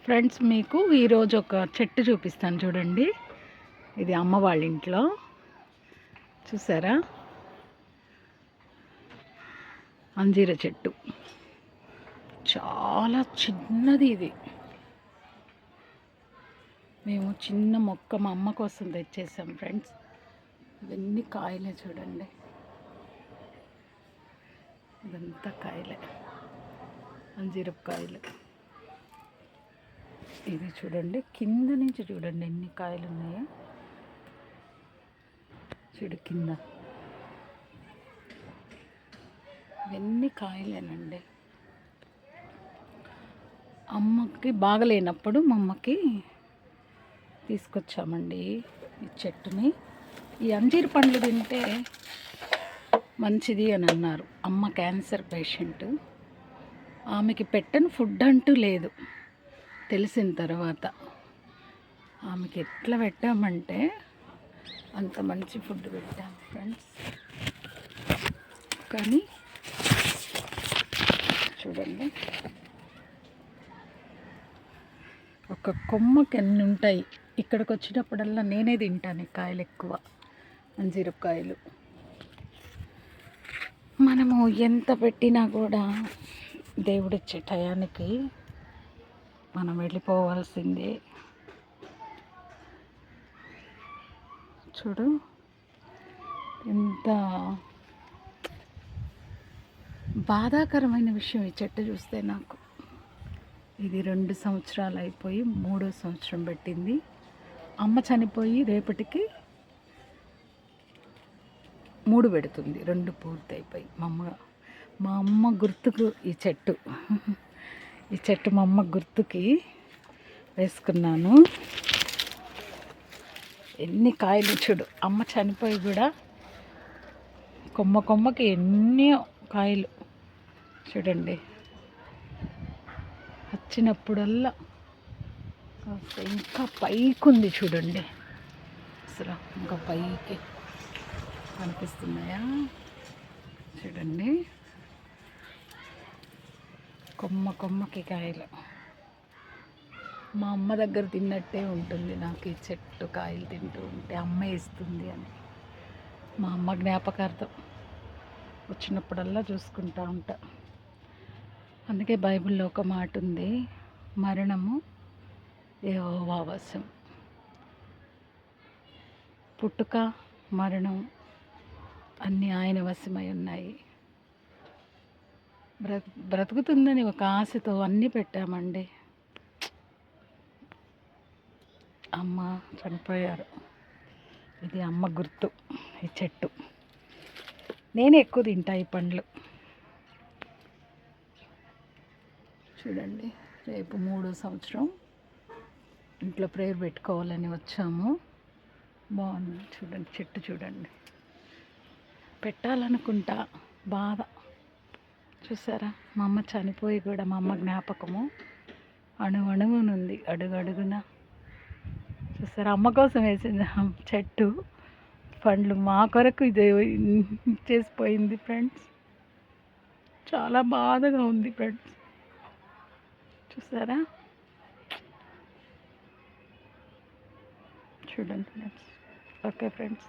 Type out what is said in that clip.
Friends, మీకు ఈరోజు ఒక చెట్టు చూపిస్తాను చూడండి. ఇది అమ్మ వాళ్ళ ఇంట్లో చూసారా, అంజీర చెట్టు. చాలా చిన్నది ఇది. మేము చిన్న మొక్క మా అమ్మ కోసం తెచ్చేసాం ఫ్రెండ్స్. ఇవన్నీ కాయలే చూడండి, ఇదంతా కాయలే, అంజీరపు కాయలు. ఇది చూడండి, కింద నుంచి చూడండి ఎన్ని కాయలు ఉన్నాయో. చూడు కింద, ఇవన్నీ కాయలేనండి. అమ్మకి బాగలేనప్పుడు మా అమ్మకి తీసుకొచ్చామండి ఈ చెట్టుని. ఈ అంజీర్ పండ్లు తింటే మంచిది అని అన్నారు. అమ్మ క్యాన్సర్ పేషెంట్, ఆమెకి పెట్టని ఫుడ్ అంటూ లేదు. తెలిసిన తర్వాత ఆమెకి ఎట్లా పెట్టామంటే అంత మంచి ఫుడ్ పెట్టాము ఫ్రెండ్స్. కానీ చూడండి, ఒక కొమ్మకి ఎన్ని ఉంటాయి. ఇక్కడికి వచ్చినప్పుడల్లా నేనే తింటాను కాయలు, ఎక్కువ అంజీరపు కాయలు. మనము ఎంత పెట్టినా కూడా దేవుడిచ్చే టయానికి మనం వెళ్ళిపోవాల్సిందే. చూడు ఎంత బాధాకరమైన విషయం ఈ చెట్టు చూస్తే నాకు. ఇది 2 సంవత్సరాలు అయిపోయి 3వ సంవత్సరం పెట్టింది. అమ్మ చనిపోయి రేపటికి 3 పెడుతుంది. 2 పూర్తి అయిపోయి మా అమ్మ గుర్తుకు ఈ చెట్టు మా అమ్మ గుర్తుకి వేసుకున్నాను. ఎన్ని కాయలు చూడు, అమ్మ చనిపోయి కూడా కొమ్మకి ఎన్ని కాయలు చూడండి. వచ్చినప్పుడల్లా ఇంకా పైకి ఉంది చూడండి. అసలు ఇంకా పైకి కనిపిస్తున్నాయా చూడండి, కొమ్మకి కాయలు. మా అమ్మ దగ్గర తిన్నట్టే ఉంటుంది నాకు ఈ చెట్టు కాయలు తింటూ ఉంటే. అమ్మ ఇస్తుంది అని మా అమ్మ జ్ఞాపకార్థం వచ్చినప్పుడల్లా చూసుకుంటూ ఉంటా. అందుకే బైబిల్లో ఒక మాట ఉంది, మరణము యెహోవా వశం. పుట్టుక మరణం అన్నీ ఆయన వశమై ఉన్నాయి. బ్రతుకుతుందని ఒక ఆశతో అన్నీ పెట్టామండి. అమ్మ చనిపోయారు. ఇది అమ్మ గుర్తు ఈ చెట్టు. నేనే ఎక్కువ తింటా ఈ పండ్లు. చూడండి, రేపు 3వ సంవత్సరం ఇంట్లో ప్రేయర్ పెట్టుకోవాలని వచ్చాము. బాగుంది చూడండి చెట్టు, చూడండి. పెట్టాలనుకుంటా, బాధ. చూసారా, మా అమ్మ చనిపోయి కూడా మా అమ్మ జ్ఞాపకము అణువునుంది, అడుగున. చూసారా, అమ్మ కోసం వేసింది చెట్టు. పండ్లు మా కొరకు ఇది చేసిపోయింది ఫ్రెండ్స్. చాలా బాధగా ఉంది ఫ్రెండ్స్. చూసారా, చూడండి ఫ్రెండ్స్. Okay friends.